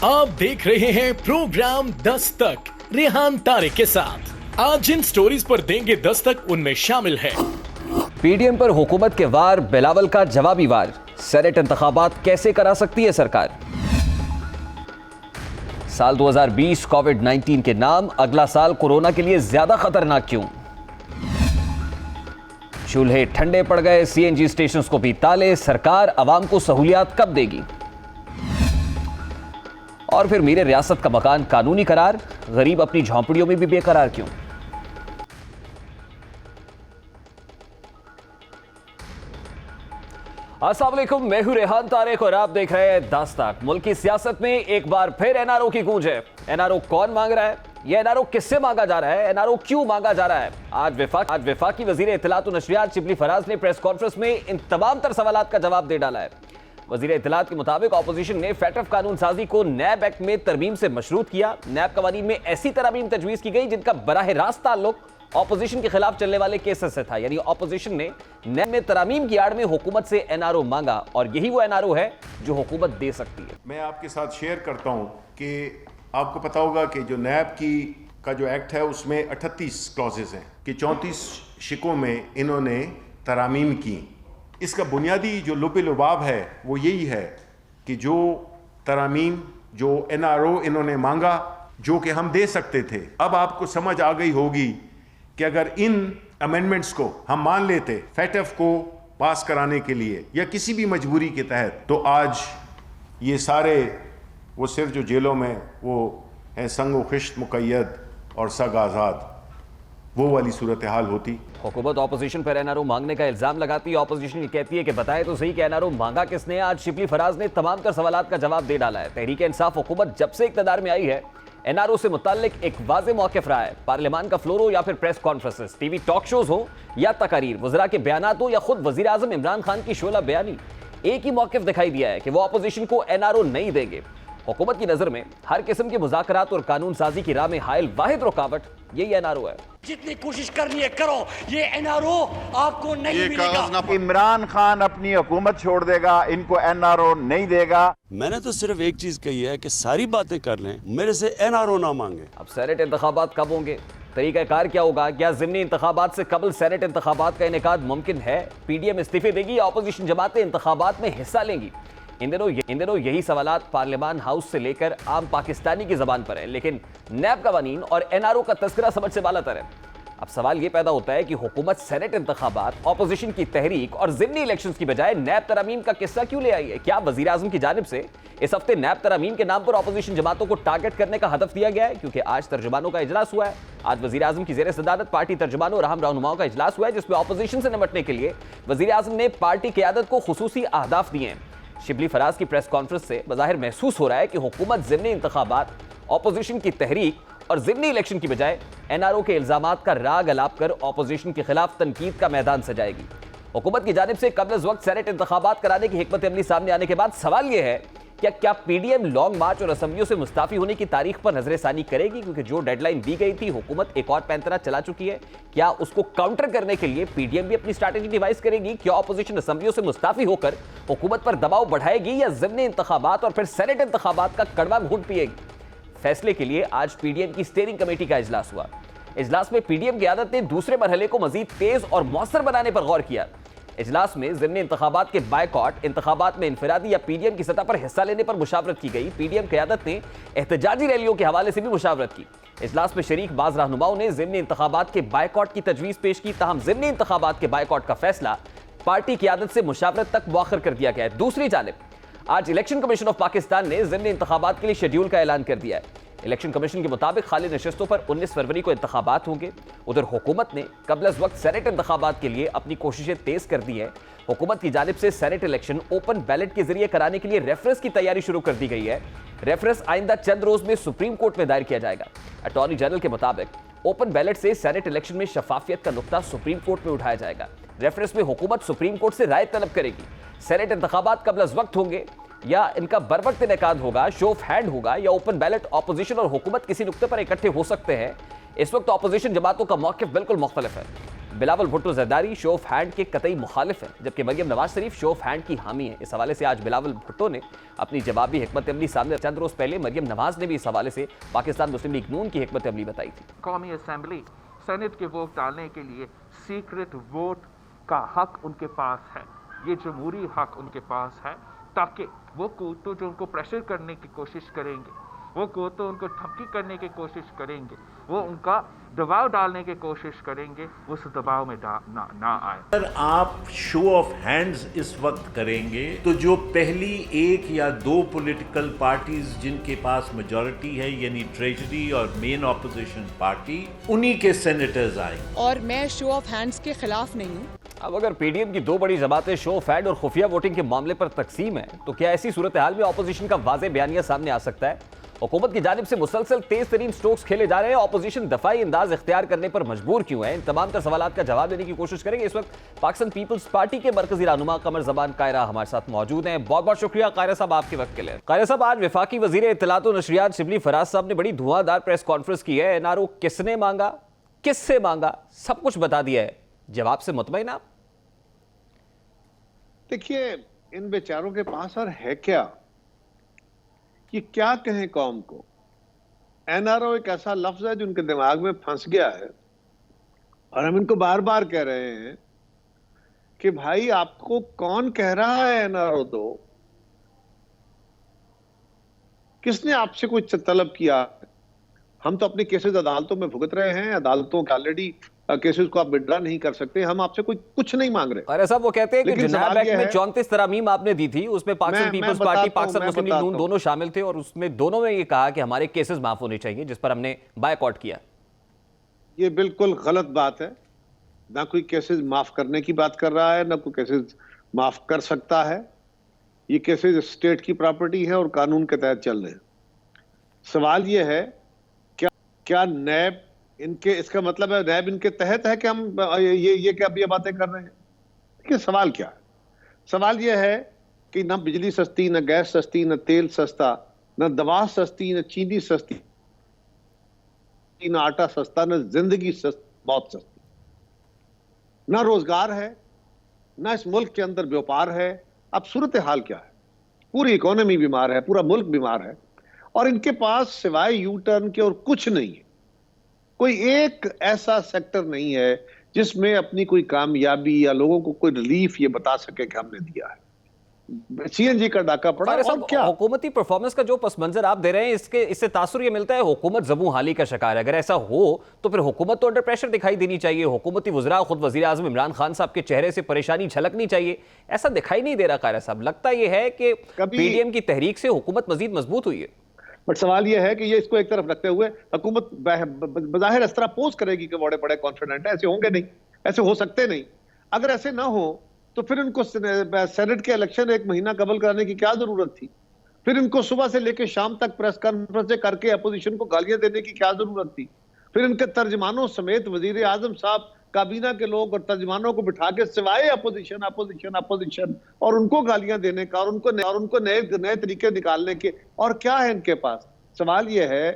आप देख रहे हैं प्रोग्राम 10 तक रेहान तारिक के साथ। आज जिन स्टोरीज पर देंगे दस्तक उनमें शामिल है पीडीएम पर हुकूमत के वार, बिलावल का जवाबी वार, सेनेट इंतखाबात कैसे करा सकती है सरकार। साल 2020 कोविड-19 के नाम, अगला साल कोरोना के लिए ज्यादा खतरनाक क्यों। चूल्हे ठंडे पड़ गए, सीएनजी स्टेशंस को भी ताले, सरकार अवाम को सहूलियात कब देगी। और फिर मेरे रियासत का मकान कानूनी करार, गरीब अपनी झोंपड़ियों में भी बेकरार क्यों। अस्सलाम वालेकुम, मैं हूं रेहान तारिक और आप देख रहे हैं 10 तक। मुल्क की सियासत में एक बार फिर एनआरओ की गूंज है। एनआरओ कौन मांग रहा है, यह एनआरओ किससे मांगा जा रहा है, एनआरओ क्यों मांगा जा रहा है। आज वफाकी वजीर इत्तलात व नशरियात शिबली फराज ने प्रेस कॉन्फ्रेंस में इन तमाम तर सवालात का जवाब दे डाला है। वजीर इत्तलात के मुताबिक ऑपोजिशन ने फैटफ कानून साजी को नैब एक्ट में तरमीम से मशरूत किया। नैब कवानीन में ऐसी तरमीम तजवीज़ की गई जिनका बराह रास्त ताल्लुक ऑपोजिशन के खिलाफ चलने वाले केसेस से था। यानी ऑपोजिशन ने नैब में तरमीम की आड़ में हुकूमत से एनआरओ मांगा और यही वो एनआरओ है जो हुकूमत दे सकती है। मैं आपके साथ शेयर करता हूं कि आपको पता होगा कि जो नैब का जो एक्ट है उसमें 38 क्लॉजेज हैं कि 34 शिकों में इन्होंने तरमीम की। इसका बुनियादी जो लुब लुबाब है वो यही है कि जो तरमीम, जो एनआरओ इन्होंने मांगा, जो कि हम दे सकते थे, अब आपको समझ आ गई होगी कि अगर इन अमेंडमेंट्स को हम मान लेते फैटफ को पास कराने के लिए या किसी भी मजबूरी के तहत, तो आज ये सारे वो सिर्फ जो जेलों में वो हैं संग खिश्त मुक़य्यद और सग आज़ाद, वो वाली सूरत हाल होती। हुकूमत ऑपोजिशन पर एनआरओ मांगने का इल्जाम लगाती है। ऑपोजिशन ये कहती है कि बताए तो सही कि एनआरओ मांगा किसने। आज शिबली फराज ने तमाम तर सवालात का जवाब दे डाला है। तहरीक इंसाफ हुकूमत जब से इक़्तिदार में आई है, एनआरओ से मुताल्लिक एक वाज़ेह मौक़िफ़ रहा है। पार्लियामान का फ्लोर हो या फिर press conferences, TV talk shows हो या तकारीर, वज़रा के बयानात हो या खुद वज़ीर आज़म इमरान खान की शोला बयानी, एक ही मौक़िफ़ दिखाई दिया है कि वो ऑपोजिशन को एनआरओ नहीं देंगे। हुकूमत की नजर में हर किस्म के मुज़ाकरात और कानून साजी की राह में हायल वाहिद रुकावट यही एनआरओ है। जितनी कोशिश करनी है करो, ये एनआरओ आपको नहीं मिलेगा। इमरान खान अपनी हुकूमत छोड़ देगा, इनको एनआरओ नहीं देगा। मैंने तो सिर्फ एक चीज कही है कि सारी बातें कर लें, मेरे से एनआरओ ना मांगे। अब सेनेट इंतखाबात कब होंगे, तरीक़ाकार क्या होगा, क्या ज़िमनी इंतखाबात से कबल सेनेट इंतखाबात का इनेकाद मुमकिन है, पीडीएम इस्तीफे देगी या अपोजिशन जमातें इंतखाबात में हिस्सा लेंगी। इन दिनों यही सवालात पार्लियामान हाउस से लेकर आम पाकिस्तानी की जबान पर है। लेकिन नैब कवानीन और एनआरओ का तस्करा समझ से बालातर है। अब सवाल यह पैदा होता है कि हुकूमत सेनेट इंतखाबात, ऑपोजिशन की तहरीक और ज़िमनी इलेक्शंस की बजाय नैब तरमीम का किस्सा क्यों ले आई है। क्या वज़ीर आज़म की जानिब से इस हफ्ते नैब तरमीम के नाम पर ऑपोजिशन जमातों को टारगेट करने का हदफ दिया गया है। क्योंकि आज तर्जुमानों का इजलास हुआ है। आज वज़ीर आज़म की ज़ेर सदारत पार्टी तर्जुमानों और अहम रहनुमाओं का इजलास हुआ है, जिसमें ऑपोजिशन से निपटने के लिए वज़ीर आज़म ने पार्टी क़यादत को खुसूसी अहदाफ दिए हैं। शिबली फराज की प्रेस कॉन्फ्रेंस से बज़ाहिर महसूस हो रहा है कि हुकूमत ज़िमनी इंतखाबात, ऑपोजिशन की तहरीक और ज़िमनी इलेक्शन की बजाय एनआरओ के इल्जामात का राग अलाप कर ऑपोजिशन के खिलाफ तनकीद का मैदान सजाएगी। हुकूमत की जानिब से कबल वक्त सेनेट इंतखाबात कराने की हिकमत अमली सामने आने के बाद सवाल यह है क्या पीडीएम लॉन्ग मार्च और असम्बलियों से मुस्ताफी होने की तारीख पर नजरसानी करेगी। क्योंकि जो डेडलाइन दी गई थी, हुकूमत एक और पैंतरा चला चुकी है। क्या उसको काउंटर करने के लिए पीडीएम भी अपनी स्ट्रैटेजी डिवाइस करेगी। क्या ऑपोजिशन असम्बलियों से मुस्ताफी होकर हुकूमत पर दबाव बढ़ाएगी या ज़िमनी इंतखाबात और फिर सेनेट इंतखाबात का कड़वा घूंट पिएगी। फैसले के लिए आज पीडीएम की स्टीयरिंग कमेटी का इजलास हुआ। इजलास में पीडीएम क़यादत ने दूसरे मरहले को मजीद तेज और मौसर बनाने पर गौर किया। इजलास में ज़िमनी इंतखाबात के बायकॉट, इंतखाबात में इनफरादी या पीडीएम की सतह पर हिस्सा लेने पर मुशावरत की गई। पीडीएम क़यादत ने एहतजाजी रैलियों के हवाले से भी मुशावरत की। इजलास में शरीक बाज़ रहनुमाओं ने ज़िमनी इंतखाबात के बायकॉट की तजवीज़ पेश की। ताहम ज़िमनी इंतखाबात के बायकॉट का फैसला पार्टी क़यादत से मुशावरत तक मुअख्खर कर दिया गया है। दूसरी जानिब आज इलेक्शन कमीशन ऑफ पाकिस्तान ने ज़िमनी इंतखाबात के लिए शेड्यूल का ऐलान कर दिया है। इलेक्शन कमीशन के मुताबिक खाली नशस्तों पर 19 फरवरी को इंतखाबात होंगे। उधर हुकूमत ने कबल वक्त सेनेट इंतखाबात के लिए अपनी कोशिशें तेज कर दी हैं। हुकूमत की जानिब से सेनेट इलेक्शन ओपन बैलेट के जरिए कराने के लिए रेफरेंस की तैयारी शुरू कर दी गई है। रेफरेंस आइंदा चंद रोज में सुप्रीम कोर्ट में दायर किया जाएगा। अटॉर्नी जनरल के मुताबिक ओपन बैलेट से सेनेट इलेक्शन में शफाफियत का नुक्ता सुप्रीम कोर्ट में उठाया जाएगा। रेफरेंस में हुकूमत सुप्रीम कोर्ट से राय तलब करेगी। सेनेट इंतखाबात कबल वक्त होंगे या इनका बर वक्त इनेकाद होगा, शो ऑफ हैंड होगा या ओपन बैलेट ऑपोजिशन और हुकूमत किसी नुक्ते पर इकट्ठे हो सकते हैं। इस वक्त ऑपोजिशन जमातों का मौक़िफ़ बिल्कुल मुख्तलिफ है। Bilawal Bhutto Zardari show off hand के कतई मुखालिफ हैं, जबकि Maryam Nawaz Sharif show off hand की हामी है। इस हवाले से आज बिलावल भुट्टो ने अपनी जवाबी हिकमत अमली सामने। चंद रोज पहले मरियम नवाज ने भी इस हवाले से पाकिस्तान मुस्लिम लीग नून की हिकमत अमली बताई थी। कौमी असेंबली सेनेट के वोट डालने के लिए सीक्रेट वोट का हक उनके पास है, ये जमहूरी हक उनके पास है, ताकि वो तो जो उनको प्रेशर करने की कोशिश करेंगे, वो तो उनको धमकी करने की कोशिश करेंगे, वो उनका दबाव डालने की कोशिश करेंगे, उस दबाव में ना आए। अगर आप शो ऑफ हैंड्स इस वक्त करेंगे तो जो पहली एक या दो पॉलिटिकल पार्टीज जिनके पास मेजॉरिटी है यानी ट्रेजरी और मेन ऑपोजिशन पार्टी, उन्हीं के सेनेटर्स आएंगे। और मैं शो ऑफ हैंड्स के खिलाफ नहीं हूँ। अब अगर पीडीएम की दो बड़ी जमातें शो ऑफ हैंड और खुफिया वोटिंग के मामले पर तकसीम है, तो क्या ऐसी सूरत हाल में ऑपोजिशन का वाज़ेह बयानिया सामने आ सकता है? हुकूमत की जानिब से मुसलसल तेज तरीन स्ट्रोक्स खेले जा रहे हैं, ऑपोजिशन दफाई अंदाज इख्तियार करने पर मजबूर क्यों है? इन तमाम तर सवालात का जवाब देने की कोशिश करेंगे। इस वक्त पाकिस्तान पीपल्स पार्टी के मरकजी रहनुमा कमर जबान कायरा हमारे साथ मौजूद हैं। बहुत बहुत शुक्रिया कायरा साहब आपके वक्त के लिए। कायरा साहब, आज वफाकी वजीर इत्तलात व नशरियात शिबली फराज साहब ने बड़ी धुआंधार प्रेस कॉन्फ्रेंस की है। एनआरओ किसने मांगा, किससे मांगा, सब कुछ बता दिया है। जवाब से मुतमईन आप? देखिए, इन बेचारों के पास और है क्या, कि क्या कहें कौम को। एनआरओ एक ऐसा लफ्ज है जो उनके दिमाग में फंस गया है, और हम इनको बार बार कह रहे हैं कि भाई आपको कौन कह रहा है एनआरओ दो, किसने आपसे कुछ तलब किया? हम तो अपने केसेस अदालतों में भुगत रहे हैं, अदालतों के ऑलरेडी केसेस को आप विड्रा नहीं कर सकते, हम आपसे कुछ नहीं मांग रहे। अरे साहब, वो कहते हैं कि जनाब एक्ट में 34 तरामीम आपने दी थी, उसमें पाकिस्तान पीपल्स पार्टी, पाकिस्तान मुस्लिम लीग नून दोनों शामिल थे, और उसमें दोनों में ये कहा कि हमारे केसेस माफ होने चाहिए, जिस पर हमने बायकॉट किया। ये बिल्कुल गलत बात है। ना कोई केसेस माफ करने की बात कर रहा है, ना कोई केसेस माफ कर सकता है। ये केसेस स्टेट की प्रॉपर्टी है और कानून के तहत चल रहे हैं। सवाल ये है, क्या नैब इनके, इसका मतलब है नैब इनके तहत है कि हम ये क्या ये बातें कर रहे हैं? देखिए, सवाल क्या है? सवाल ये है कि ना बिजली सस्ती, ना गैस सस्ती, ना तेल सस्ता, ना दवा सस्ती, ना चीनी सस्ती, ना आटा सस्ता, ना जिंदगी बहुत सस्ती, ना रोजगार है, ना इस मुल्क के अंदर व्यापार है। अब सूरत हाल क्या है? पूरी इकोनॉमी बीमार है, पूरा मुल्क बीमार है, और इनके पास सिवाय यू टर्न के और कुछ नहीं है। कोई एक ऐसा सेक्टर नहीं है जिसमें अपनी कोई कामयाबी या लोगों को कोई रिलीफ ये बता सके कि हमने दिया है। सीएनजी का डाका पड़ा, और क्या हुकूमती परफॉर्मेंस का जो पस मंजर आप दे रहे हैं, इससे तासुर ये मिलता है हुकूमत ज़बू हाली का शिकार है। अगर ऐसा हो तो फिर हुकूमत तो अंडर प्रेशर दिखाई देनी चाहिए, हुकूमती वज़रा, खुद वज़ीर आज़म इमरान खान साहब के चेहरे से परेशानी झलकनी चाहिए। ऐसा दिखाई नहीं दे रहा कायरा साहब। लगता यह है कि पीडीएम की तहरीक से हुकूमत मजीद मजबूत हुई है। बट सवाल यह है कि ये इसको एक तरफ रखते हुए हुकूमत बज़ाहिर इस तरह पोज करेगी कि बड़े बड़े कॉन्फिडेंट है। ऐसे होंगे नहीं, ऐसे हो सकते नहीं। अगर ऐसे ना हो तो फिर इनको सेनेट के इलेक्शन एक महीना कबल कराने की क्या जरूरत थी? फिर इनको सुबह से लेकर शाम तक प्रेस कॉन्फ्रेंस करके अपोजिशन को गालियां देने की क्या जरूरत थी? फिर इनके तर्जमानों समेत वजीर आजम साहब, काबीना के लोग और तर्जमानों को बिठा के सिवाय अपोजिशन अपोजिशन अपोजिशन और उनको गालियां देने का और उनको नए तरीके निकालने के, और क्या है इनके पास? सवाल यह है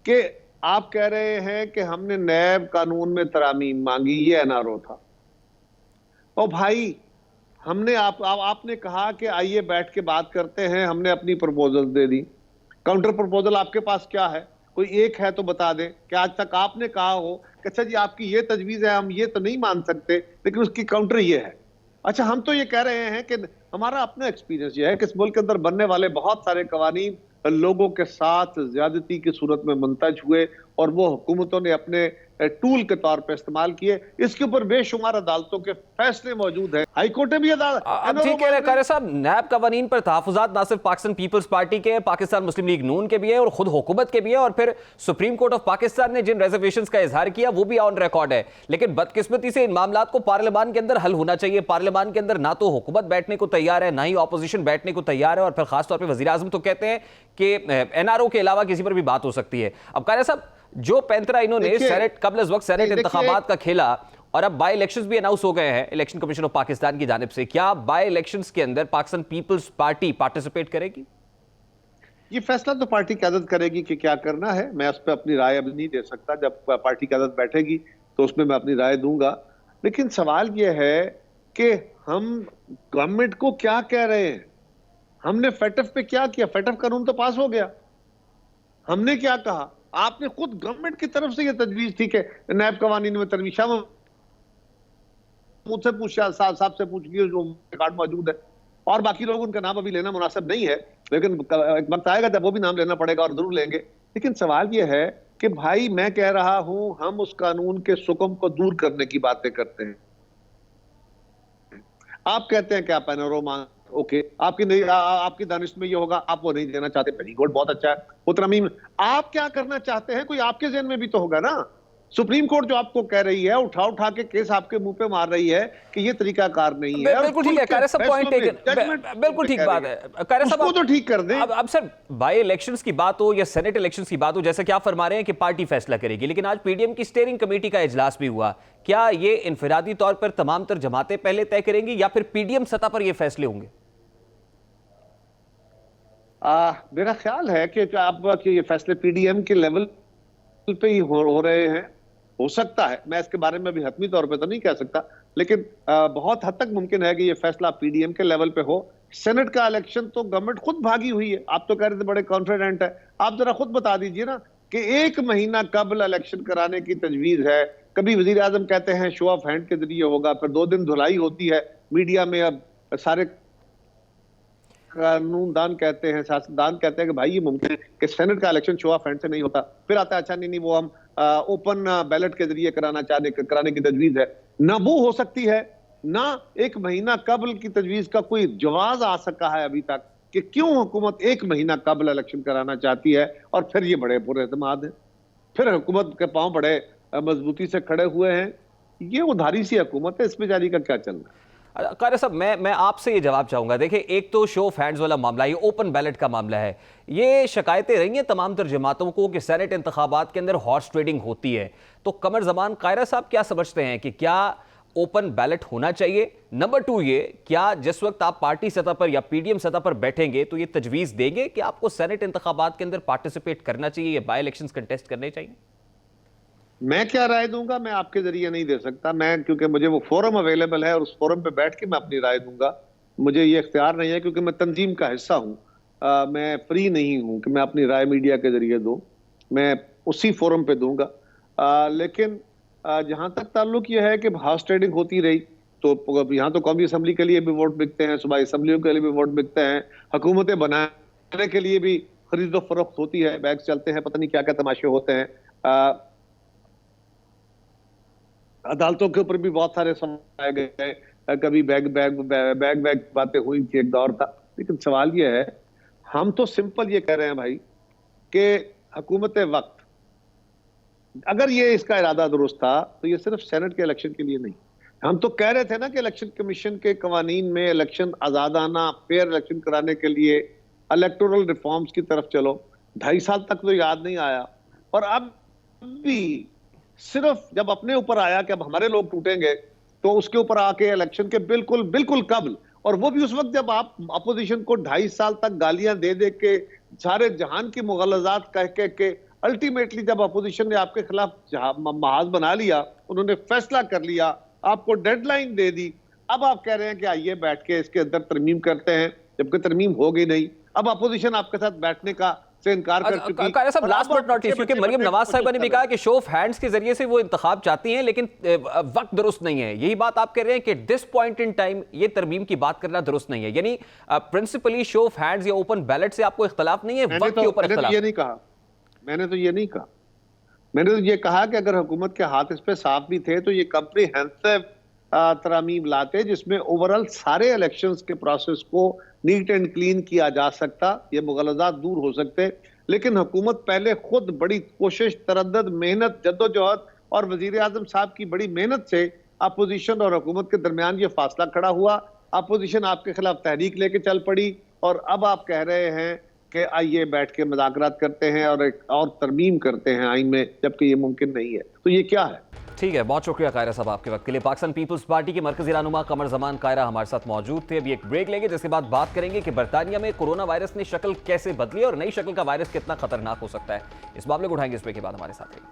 कि आप कह रहे हैं कि हमने नैब कानून में तरामीम मांगी, ये एनआरओ था। और भाई, हमने आपने कहा कि आइए बैठ के बात करते हैं, हमने अपनी प्रपोजल दे दी। काउंटर प्रपोजल आपके पास क्या है? कोई एक है तो बता दें कि आज तक आपने कहा हो कि अच्छा जी आपकी ये तजवीज़ है, हम ये तो नहीं मान सकते, लेकिन उसकी काउंटर ये है। अच्छा, हम तो ये कह रहे हैं कि हमारा अपना एक्सपीरियंस ये है कि इस मुल्क के अंदर बनने वाले बहुत सारे कवानीन लोगों के साथ ज्यादती की सूरत में मुंतज हुए और वो हुकूमतों ने अपने टूल के तौर पे इस्तेमाल किए। इसके ऊपर बेशुमार अदालतों के फैसले मौजूद हैं, हाईकोर्ट भी अदालत। ठीक है कायरा साहब, नैब कवानीन पर तहफ़्फ़ुज़ात ना सिर्फ पाकिस्तान पीपल्स पार्टी के, पाकिस्तान मुस्लिम लीग नून के भी है और खुद हुकूमत के भी है, और फिर सुप्रीम कोर्ट ऑफ पाकिस्तान ने जिन रिजर्वेशंस का इजहार किया वो भी ऑन रिकॉर्ड है। लेकिन बदकिस्मती से इन मामलात को पार्लियामान के अंदर हल होना चाहिए। पार्लियामान के अंदर ना तो हुकूमत बैठने को तैयार है, ना ही ऑपोजिशन बैठने को तैयार है, और फिर खासतौर पर वज़ीर आज़म तो कहते हैं कि एनआरओ के अलावा किसी पर भी बात हो सकती है। अब कायरा साहब, जो पैंतरा इन्होंने सेनेट कबल वक्त सेनेट इंतखाबात का खेला, और अब बाई इलेक्शंस भी अनाउंस हो गए हैं इलेक्शन कमीशन ऑफ पाकिस्तान की जानिब से, क्या बाई इलेक्शंस के अंदर पाकिस्तान पीपल्स पार्टी पार्टिसिपेट करेगी? ये फैसला तो पार्टी क़यादत करेगी कि क्या करना है। मैं उस पर अपनी राय अब नहीं दे सकता। जब पार्टी क़यादत बैठेगी तो उसमें मैं अपनी राय दूंगा। लेकिन सवाल यह है कि हम गवर्नमेंट को क्या कह रहे हैं? हमने फेटफ पे क्या किया? फेटफ कानून तो पास हो गया। हमने क्या कहा? आपने खुद गवर्नमेंट की तरफ से यह तजवीज थी कि नैब कवानीन में तरमीम, शाह मुझसे पूछ, साहब से पूछ लियो जो रिकॉर्ड मौजूद है, और बाकी लोग उनका नाम अभी लेना मुनासिब नहीं है, लेकिन एक वक्त आएगा जब वो भी नाम लेना पड़ेगा और जरूर लेंगे। लेकिन सवाल यह है कि भाई मैं कह रहा हूं हम उस कानून के सुकम को दूर करने की बातें करते हैं। आप कहते हैं कि आप एनआरओ मांग, ओके, आपकी दानिश में ये होगा, आप वो नहीं देना चाहते, वेरी गुड, बहुत अच्छा है। वो तरमीम आप क्या करना चाहते हैं कोई आपके ज़हन में भी तो होगा ना। सुप्रीम कोर्ट जो आपको कह रही है, उठा उठा के केस आपके मुंह पे मार रही है कि ये तरीकाकार नहीं है। बिल्कुल ठीक है, कायरा साहब पॉइंट टेकन, बिल्कुल ठीक बात है। कायरा साहब उसको तो ठीक कर दें। अब सर बाई इलेक्शंस की बात हो या सेनेट इलेक्शंस की बात हो, जैसे कि आप फरमा रहे हैं कि पार्टी फैसला करेगी, लेकिन आज पीडीएम की स्टीयरिंग कमेटी का इजलास भी हुआ। क्या ये इनफरादी तौर पर तमाम तर जमातें पहले तय करेंगी या फिर पीडीएम सतह पर ये फैसले होंगे? मेरा ख्याल है कि ये फैसले पीडीएम के लेवल पे ही हो रहे हैं। हो सकता है, मैं इसके बारे में भी हतमी तौर पे तो नहीं कह सकता, लेकिन बहुत हद तक मुमकिन है कि ये फैसला पीडीएम के लेवल पे हो। सेनेट का इलेक्शन तो गवर्नमेंट खुद भागी हुई है। आप तो कह रहे थे बड़े कॉन्फिडेंट है, आप जरा खुद बता दीजिए ना कि 1 महीना कबल इलेक्शन कराने की तजवीज है। कभी वजीर आजम कहते हैं शो ऑफ हैंड के जरिए होगा, फिर 2 दिन धुलाई होती है मीडिया में। अब सारे कानूनदान कहते हैं, सियासतदान कहते हैं कि भाई ये मुमकिन है कि सेनेट का इलेक्शन शो ऑफ हैंड से नहीं होता। फिर आता है अच्छा नहीं वो हम ओपन बैलेट के जरिए कराने की तजवीज है। ना वो हो सकती है, ना 1 महीना कबल की तजवीज का कोई जवाब आ सका है अभी तक कि क्यों हुकूमत 1 महीना कबल इलेक्शन कराना चाहती है। और फिर ये बड़े पुरएतमाद हैं, फिर हुकूमत के पांव बड़े मजबूती से खड़े हुए हैं। ये उधारी सी हुकूमत है, इस बेचारी का क्या चलना है? कायरा साहब मैं आपसे ये जवाब चाहूंगा। देखिए, एक तो शो ऑफ हैंड्स वाला मामला, ये ओपन बैलेट का मामला है। ये शिकायतें रही हैं तमाम तर जमातों को कि सेनेट इंतखाबात के अंदर हॉर्स ट्रेडिंग होती है। तो कमर जमान कायरा साहब क्या समझते हैं कि क्या ओपन बैलेट होना चाहिए? नंबर 2 ये, क्या जिस वक्त आप पार्टी सतह पर या पीडीएम सतह पर बैठेंगे तो ये तजवीज़ देंगे कि आपको सेनेट इंतखाबात के अंदर पार्टिसिपेट करना चाहिए या बाई इलेक्शंस कंटेस्ट करने चाहिए? मैं क्या राय दूंगा मैं आपके जरिए नहीं दे सकता, मैं क्योंकि मुझे वो फोरम अवेलेबल है और उस फोरम पे बैठ के मैं अपनी राय दूंगा। मुझे ये इख्तियार नहीं है क्योंकि मैं तंजीम का हिस्सा हूँ। मैं फ्री नहीं हूँ कि मैं अपनी राय मीडिया के जरिए दूं, मैं उसी फोरम पे दूंगा। लेकिन जहां तक ताल्लुक ये है कि हाउस ट्रेडिंग होती रही तो यहाँ तो कौमी असम्बली के लिए भी वोट बिकते हैं, सूबाई असम्बलियों के लिए भी वोट बिकते हैं, हुकूमतें बनाने के लिए भी खरीदो फरोख्त होती है, बैग चलते हैं, पता नहीं क्या क्या तमाशे होते हैं। अदालतों के ऊपर भी बहुत सारे सवाल आए गए, कभी बैग बातें हुई थी, एक दौर था। लेकिन सवाल ये है, हम तो सिंपल ये कह रहे हैं भाई कि हुकूमत वक्त, अगर ये इसका इरादा दुरुस्त था तो ये सिर्फ सेनेट के इलेक्शन के लिए नहीं। हम तो कह रहे थे ना कि इलेक्शन कमीशन के कवानीन में इलेक्शन आजादाना फेयर इलेक्शन कराने के लिए इलेक्टोरल रिफॉर्म्स की तरफ चलो। 2.5 साल तक तो याद नहीं आया, और अब भी सिर्फ जब अपने ऊपर आया कि अब हमारे लोग टूटेंगे तो उसके ऊपर आके इलेक्शन के बिल्कुल कबल, और वो भी उस वक्त जब आप अपोजिशन को 2.5 साल तक गालियां दे दे के सारे जहान की मुगलजात कह के अल्टीमेटली जब अपोजिशन ने आपके खिलाफ महाज बना लिया, उन्होंने फैसला कर लिया, आपको डेडलाइन दे दी, अब आप कह रहे हैं कि आइए बैठ के इसके अंदर तरमीम करते हैं, जबकि तरमीम हो गई नहीं। अब अपोजिशन आपके साथ बैठने का से इनकार कर चुकी। कायरा साहब, लास्ट बट नॉट लीस्ट, क्योंकि मरियम नवाज साहिबा ने भी कहा कि शो ऑफ हैंड्स के जरिए से वो इंतखाब चाहती हैं, लेकिन वक्त दुरुस्त नहीं है। यही बात आप कह रहे हैं कि दिस पॉइंट इन टाइम ये तरमीम की बात करना दुरुस्त नहीं है, यानी प्रिंसिपली शो ऑफ हैंड्स या ओपन बैलेट से आपको इख्तलाफ नहीं है, वक्त के ऊपर इख्तलाफ। ये नहीं कहा मैंने, तो ये नहीं कहा। मैंने तो ये कहा कि अगर हुकूमत के हाथ इस पे साफ भी थे तो ये कम्प्रिहेंसिव तरमीम लाते जिसमें ओवरऑल सारे इलेक्शंस के प्रोसेस को नीट एंड क्लीन किया जा सकता, ये मुगलजात दूर हो सकते। लेकिन हुकूमत पहले खुद बड़ी कोशिश, तरद्दुद, मेहनत, जद्दोजहद और वजीर आजम साहब की बड़ी मेहनत से अपोजिशन और हुकूमत के दरमियान ये फासला खड़ा हुआ। अपोजिशन आपके खिलाफ तहरीक लेके चल पड़ी, और अब आप कह रहे हैं कि आइए बैठ के मुज़ाकरात करते हैं और एक और तरमीम करते हैं आइन में, जबकि ये मुमकिन नहीं है। तो ये क्या है? ठीक है, बहुत शुक्रिया कायरा साहब आपके वक्त के लिए। पाकिस्तान पीपल्स पार्टी के मरकजी रहनुमा कमर जमान कायरा हमारे साथ मौजूद थे। अभी एक ब्रेक लेंगे, जिसके बाद बात करेंगे कि बरतानिया में कोरोना वायरस ने शक्ल कैसे बदली और नई शक्ल का वायरस कितना खतरनाक हो सकता है। इस मामले को उठाएंगे इस ब्रेक के बाद। हमारे साथ रहिए।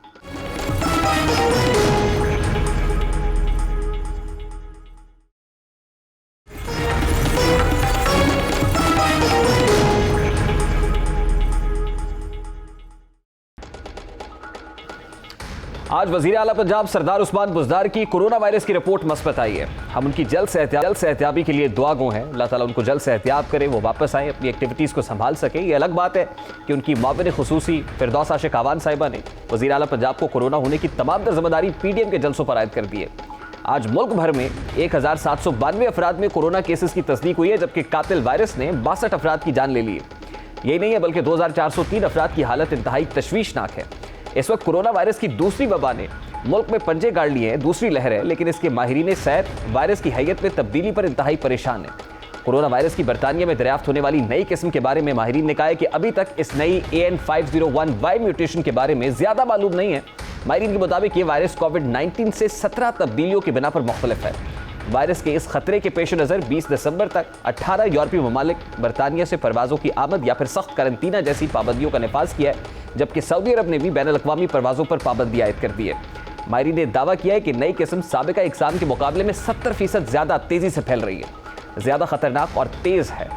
आज वजीर आला पंजाब सरदार उस्मान बुज़दार की कोरोना वायरस की रिपोर्ट मस्बत आई है। हम उनकी जल्द से एहतियाबी के लिए दुआ गो हैं। अल्लाह ताला उनको जल्द से एहतियाब करे, वो वापस आए, अपनी एक्टिविटीज़ को संभाल सके। ये अलग बात है कि उनकी माविन खुसूसी फिरदौस आशिक आवान साहिबा ने वजीर आला पंजाब को कोरोना होने की तमाम तर जिम्मेदारी PDM के जलसों पर आयद कर दी है। आज मुल्क भर में 1792 अफराद में कोरोना केसेस की तस्दीक हुई है, जबकि कातिल वायरस ने 62 अफराद की जान ले ली है। यही नहीं है बल्कि 2403 अफराद की हालत इंतहाई तशवीशनाक है। इस वक्त कोरोना वायरस की दूसरी वबा ने मुल्क में पंजे गाड़ लिए हैं, दूसरी लहर है, लेकिन इसके माहिरीन सेहत वायरस की हैयत में तब्दीली पर इंतहाई परेशान है। कोरोना वायरस की बरतानिया में दरियाफ्त होने वाली नई किस्म के बारे में माहिरीन ने कहा है कि अभी तक इस नई AN501Y म्यूटेशन के बारे में ज्यादा मालूम नहीं है। माहिरीन के मुताबिक ये वायरस कोविड-19 से 17 तब्दीलियों की बिना पर मुख्तलिफ है। वायरस के इस खतरे के पेश नज़र 20 दिसंबर तक 18 यूरोपीय ममालिक बरतानिया से परवाज़ों की आमद या फिर सख्त करंतना जैसी पाबंदियों का नफाज किया है, जबकि सऊदी अरब ने भी बैनुल-अक़वामी परवाज़ों पर पाबंदी आयद कर दी है। माहिरीन ने दावा किया है कि नई किस्म साबिका इक़साम के मुकाबले में 70% ज़्यादा तेज़ी से फैल रही है, ज़्यादा खतरनाक और तेज़ है।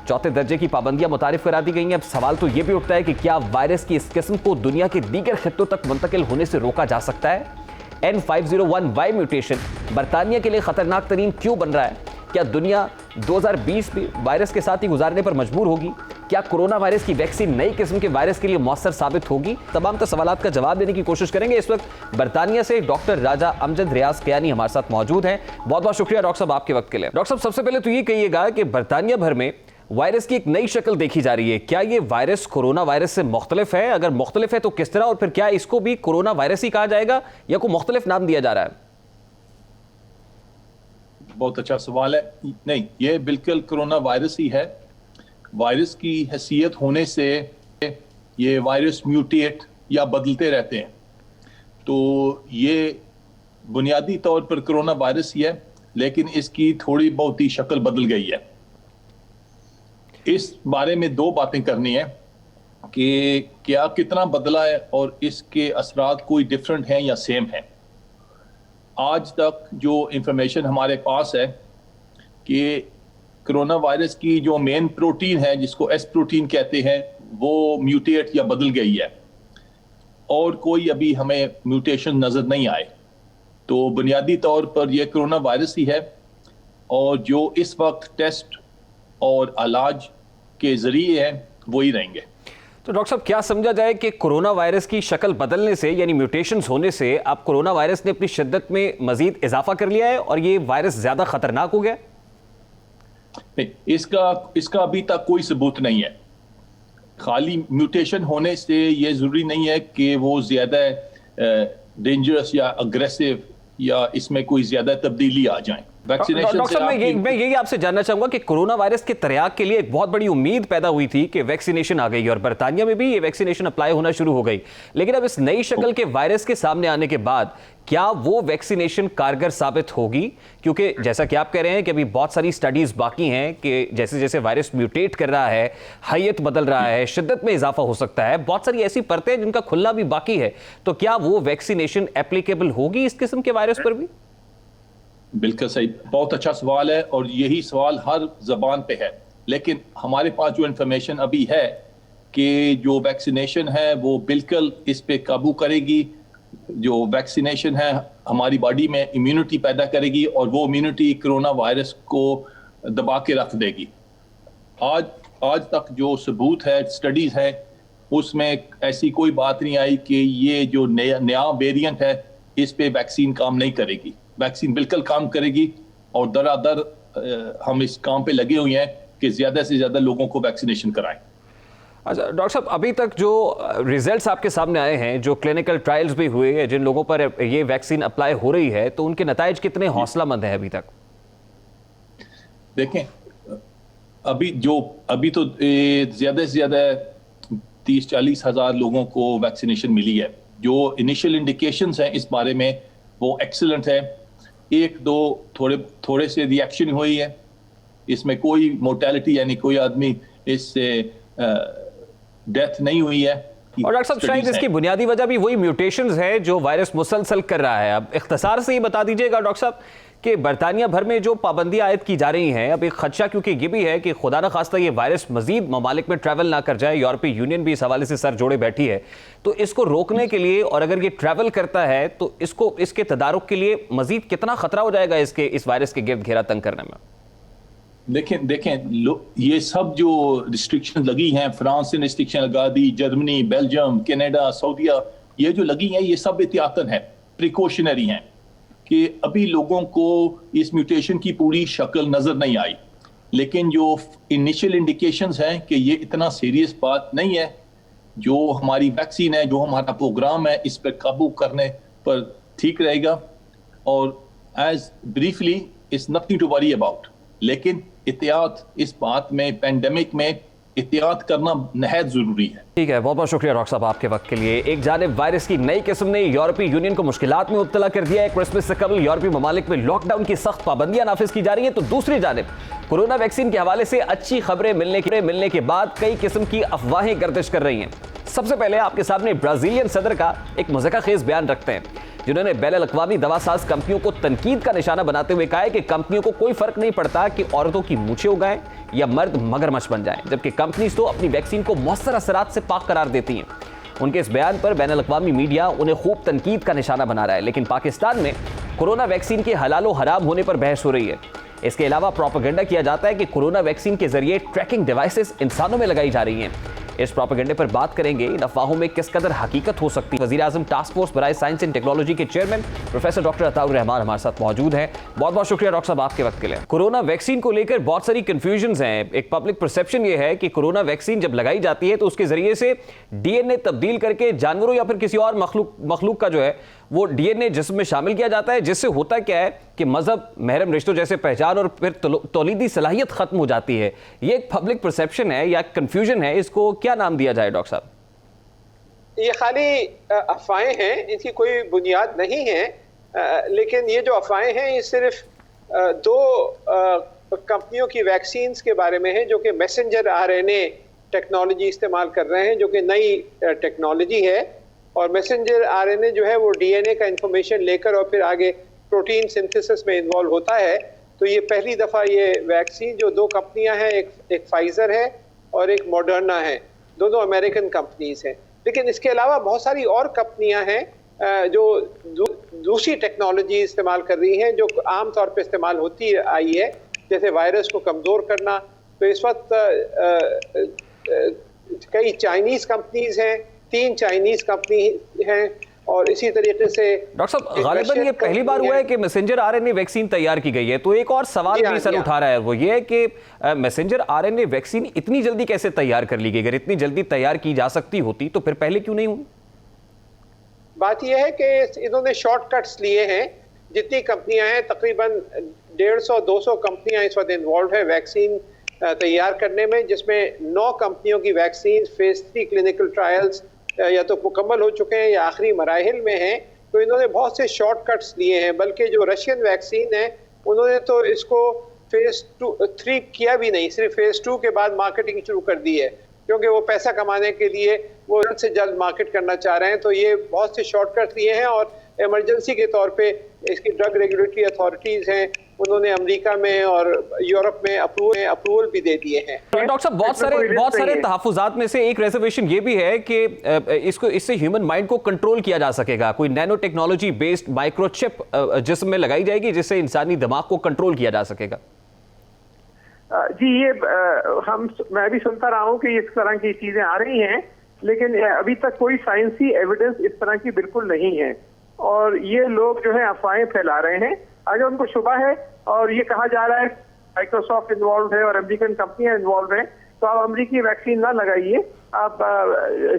चौथे दर्जे की पाबंदियां मुतारिफ करा दी गई हैं। अब सवाल तो यह भी उठता है कि क्या वायरस की इस किस्म को दुनिया के दीगर खित्तों तक मुंतकिल होने से रोका जा सकता है? N501Y म्यूटेशन बरतानिया के लिए खतरनाक तरीन क्यों बन रहा है? क्या दुनिया 2020 में वायरस के साथ ही गुजारने पर मजबूर होगी? क्या कोरोना वायरस की वैक्सीन नई किस्म के वायरस के लिए मौसर साबित होगी? तमाम तो सवालात का जवाब देने की कोशिश करेंगे। इस वक्त बरतानिया से डॉक्टर राजा अमजद रियाज कियानी हमारे साथ मौजूद हैं। बहुत बहुत शुक्रिया डॉक्टर साहब आपके वक्त के लिए। डॉक्टर साहब, सबसे पहले तो ये कहिएगा कि बरतानिया भर में वायरस की एक नई शक्ल देखी जा रही है। क्या ये वायरस कोरोना वायरस से मुख्तलिफ है? अगर मुख्तलिफ है तो किस तरह, और फिर क्या इसको भी कोरोना वायरस ही कहा जाएगा या कोई मुख्तलिफ नाम दिया जा रहा है? बहुत अच्छा सवाल है। नहीं, ये बिल्कुल कोरोना वायरस ही है। वायरस की हैसियत होने से ये वायरस म्यूटेट या बदलते रहते हैं, तो ये बुनियादी तौर पर कोरोना वायरस ही है, लेकिन इसकी थोड़ी बहुत ही शक्ल बदल गई है। इस बारे में दो बातें करनी है कि क्या कितना बदला है और इसके असरात कोई डिफरेंट हैं या सेम हैं। आज तक जो इंफॉर्मेशन हमारे पास है कि कोरोना वायरस की जो मेन प्रोटीन है, जिसको S प्रोटीन कहते हैं, वो म्यूटेट या बदल गई है और कोई अभी हमें म्यूटेशन नजर नहीं आए। तो बुनियादी तौर पर यह कोरोना वायरस ही है और जो इस वक्त टेस्ट और इलाज के जरिए हैं वही रहेंगे। तो डॉक्टर साहब, क्या समझा जाए कि कोरोना वायरस की शक्ल बदलने से यानी म्यूटेशंस होने से अब कोरोना वायरस ने अपनी शिद्दत में मजीद इजाफा कर लिया है और ये वायरस ज्यादा खतरनाक हो गया? नहीं, इसका अभी तक कोई सबूत नहीं है। खाली म्यूटेशन होने से ये जरूरी नहीं है कि वो ज्यादा डेंजरस या अग्रेसिव या इसमें कोई ज्यादा तब्दीली आ जाए। डॉक्टर साहब, मैं यही आपसे जानना चाहूंगा कि कोरोना वायरस के तरियाक के लिए एक बहुत बड़ी उम्मीद पैदा हुई थी कि वैक्सीनेशन आ गई और बरतानिया में भी ये वैक्सीनेशन अप्लाई होना शुरू हो गई, लेकिन अब इस नई शक्ल के वायरस के सामने आने के बाद क्या वो वैक्सीनेशन कारगर साबित होगी? क्योंकि जैसा कि आप कह रहे हैं कि अभी बहुत सारी स्टडीज बाकी हैं कि जैसे जैसे वायरस म्यूटेट कर रहा है, हैयत बदल रहा है, शिद्दत में इजाफा हो सकता है, बहुत सारी ऐसी परतें हैं जिनका खुलना भी बाकी है। तो क्या वो वैक्सीनेशन एप्लीकेबल होगी इस किस्म के वायरस पर भी? बिल्कुल सही, बहुत अच्छा सवाल है और यही सवाल हर जबान पे है। लेकिन हमारे पास जो इंफॉर्मेशन अभी है कि जो वैक्सीनेशन है वो बिल्कुल इस पे काबू करेगी। जो वैक्सीनेशन है हमारी बॉडी में इम्यूनिटी पैदा करेगी और वो इम्यूनिटी कोरोना वायरस को दबा के रख देगी। आज तक जो सबूत है, स्टडीज है, उसमें ऐसी कोई बात नहीं आई कि ये जो नया वेरिएंट है इस पे वैक्सीन काम नहीं करेगी। वैक्सीन बिल्कुल काम करेगी और दरादर हम इस काम पे लगे हुए हैं कि ज्यादा से ज्यादा लोगों को वैक्सीनेशन कराएं। अच्छा डॉक्टर साहब, अभी तक जो रिजल्ट्स आपके सामने आए हैं, जो क्लिनिकल ट्रायल्स भी हुए हैं, जिन लोगों पर ये वैक्सीन अप्लाई हो रही है, तो उनके नताइज कितने हौसलामंद हैं अभी तक? देखें, अभी तो ज्यादा से ज्यादा 30-40 हज़ार लोगों को वैक्सीनेशन मिली है। जो इनिशियल इंडिकेशंस हैं इस बारे में वो एक्सीलेंट है। एक दो थोड़े से रिएक्शन हुई है, इसमें कोई मोर्टेलिटी यानी कोई आदमी इससे डेथ नहीं हुई है। और डॉक्टर साहब, शायद इसकी बुनियादी वजह भी वही म्यूटेशंस है जो वायरस मुसलसल कर रहा है। अब इख्तिसार से ये बता दीजिएगा डॉक्टर साहब कि बरतानिया भर में जो पाबंदियां आयद की जा रही हैं, अब एक खदशा क्योंकि ये भी है कि खुदा न खास्ता ये वायरस मजीद ममालिक में ट्रैवल ना कर जाए। यूरोपीय यूनियन भी इस हवाले से सर जोड़े बैठी है, तो इसको रोकने के लिए और अगर ये ट्रैवल करता है तो इसके तदारुक के लिए मजीद कितना खतरा हो जाएगा इस वायरस के गिर्द घेरा तंग करने में? देखें ये सब जो रिस्ट्रिक्शन लगी हैं, फ्रांस ने रिस्ट्रिक्शन लगा दी, जर्मनी, बेल्जियम, कनाडा, सऊदीया, ये जो लगी हैं ये सब एहतियातन है, प्रिकॉशनरी हैं कि अभी लोगों को इस म्यूटेशन की पूरी शक्ल नजर नहीं आई, लेकिन जो इनिशियल इंडिकेशंस हैं कि ये इतना सीरियस बात नहीं है। जो हमारी वैक्सीन है, जो हमारा प्रोग्राम है, इस पर काबू करने पर ठीक रहेगा और as briefly it's nothing to worry about. लेकिन एहतियात इस बात में, पेंडेमिक में एहतियात करना नहायत जरूरी है। ठीक है, बहुत बहुत शुक्रिया डॉक्टर साहब आपके वक्त के लिए। एक जानिब वायरस की नई किस्म ने यूरोपीय यूनियन को मुश्किलात में मुब्तला कर दिया है। क्रिसमस से कबल यूरोपीय ममालिक में लॉकडाउन की सख्त पाबंदियां नाफिज की जा रही हैं, तो दूसरी जानिब कोरोना वैक्सीन के हवाले से अच्छी खबरें मिलने के बाद कई किस्म की अफवाहें गर्दिश कर रही हैं। सबसे पहले आपके सामने ब्राजीलियन सदर का एक मज़ाक़खेज़ बयान रखते हैं, जिन्होंने बैनुल-अक़वामी दवासाज कंपनियों को तनकीद का निशाना बनाते हुए कहा है कि कंपनियों को कोई फर्क नहीं पड़ता कि औरतों की मूछें उगाएं या मर्द मगरमच्छ बन जाएं, जबकि कंपनीज तो अपनी वैक्सीन को मौसर असरात से पाक करार देती हैं। उनके इस बयान पर बैनुल-अक़वामी मीडिया उन्हें खूब तनकीद का निशाना बना रहा है, लेकिन पाकिस्तान में कोरोना वैक्सीन के हलाल व हराम होने पर बहस हो रही है। इसके अलावा प्रोपेगेंडा किया जाता है कि कोरोना वैक्सीन के जरिए ट्रैकिंग डिवाइसेस इंसानों में लगाई जा रही हैं। इस प्रोपेगेंडे पर बात करेंगे, इन अफवाहों में किस कदर हकीकत हो सकती है। वज़ीर-ए-आज़म टास्क फोर्स बराए साइंस एंड टेक्नोलॉजी के chairman professor doctor Ataur Rahman हमारे साथ मौजूद हैं। बहुत बहुत शुक्रिया डॉक्टर साहब आपके वक्त के लिए। कोरोना वैक्सीन को लेकर बहुत सारी कंफ्यूजन्स हैं। एक पब्लिक परसेप्शन ये है कि कोरोना वैक्सीन जब लगाई जाती है तो उसके जरिए से डीएनए तब्दील करके जानवरों या फिर किसी और मखलूक का जो है वो डीएनए जिस्म में शामिल किया जाता है, जिससे होता क्या है कि मजहब, महरम रिश्तों जैसे पहचान और फिर तौलीदी सलाहियत खत्म हो जाती है। ये एक पब्लिक परसेप्शन है या कंफ्यूजन है, इसको क्या नाम दिया जाए डॉक्टर साहब? ये खाली अफवाहें हैं, इनकी कोई बुनियाद नहीं है। लेकिन ये जो अफवाहें हैं ये सिर्फ दो कंपनियों की वैक्सीन के बारे में है जो कि मैसेंजर आरएनए टेक्नोलॉजी इस्तेमाल कर रहे हैं, जो कि नई टेक्नोलॉजी है। और मैसेंजर आरएनए जो है वो डीएनए का इंफॉर्मेशन लेकर और फिर आगे प्रोटीन सिंथेसिस में इन्वॉल्व होता है। तो ये पहली दफ़ा ये वैक्सीन जो दो कंपनियां हैं, एक फाइजर है और एक मॉडर्ना है, दोनों अमेरिकन कंपनीज हैं। लेकिन इसके अलावा बहुत सारी और कंपनियां हैं जो दूसरी टेक्नोलॉजी इस्तेमाल कर रही हैं, जो आम तौर पे इस्तेमाल होती आई है, जैसे वायरस को कमज़ोर करना। तो इस वक्त कई चाइनीज़ कंपनीज हैं, 3 चाइनीज़ कंपनी हैं और इसी तरीके से डॉक्टर साहब गालिबन ये पहली बार हुआ है कि मैसेंजर आरएनए वैक्सीन तैयार की गई है। तो एक और सवाल भी सर उठा रहा है, वो ये है कि मैसेंजर आरएनए वैक्सीन इतनी जल्दी कैसे तैयार कर ली गई? अगर इतनी जल्दी तैयार की जा सकती होती तो फिर पहले क्यों नहीं हुई? बात यह है कि इन्होंने शॉर्टकट्स लिए हैं। जितनी कंपनियां हैं, तकरीबन 150-200 कंपनियां इस वक्त इन्वॉल्व है वैक्सीन तैयार करने में, जिसमें 9 कंपनियों की वैक्सीन फेज 3 क्लिनिकल ट्रायल्स या तो मुकम्मल हो चुके हैं या आखिरी मराहिल में हैं। तो इन्होंने बहुत से शॉर्टकट्स लिए हैं। बल्कि जो रशियन वैक्सीन है उन्होंने तो इसको फेज 3 किया भी नहीं, सिर्फ फेज 2 के बाद मार्केटिंग शुरू कर दी है, क्योंकि वो पैसा कमाने के लिए वो जल्द से जल्द मार्केट करना चाह रहे हैं। तो ये बहुत से शॉर्टकट्स लिए हैं और इमरजेंसी के तौर पे इसकी ड्रग रेगुलेटरी अथॉरिटीज हैं, उन्होंने अमेरिका में और यूरोप में अप्रूवल भी दे दिए हैं। डॉक्टर साहब बहुत सारे तहफ़्फ़ुज़ात में से एक रिजर्वेशन ये भी है कि इससे ह्यूमन माइंड को कंट्रोल किया जा सकेगा। कोई नैनो टेक्नोलॉजी बेस्ड माइक्रोचिप जिस्म में लगाई जाएगी जिससे इंसानी दिमाग को कंट्रोल किया जा सकेगा। जी ये मैं भी सुनता रहा हूँ कि इस तरह की चीजें आ रही हैं, लेकिन अभी तक कोई साइंसी एविडेंस इस तरह की बिल्कुल नहीं है। और ये लोग जो है अफवाहें फैला रहे हैं। अगर उनको शुबा है और ये कहा जा रहा है माइक्रोसॉफ्ट इन्वॉल्व है और अमेरिकन कंपनियां इन्वॉल्व हैं, तो आप अमेरिकी वैक्सीन ना लगाइए, आप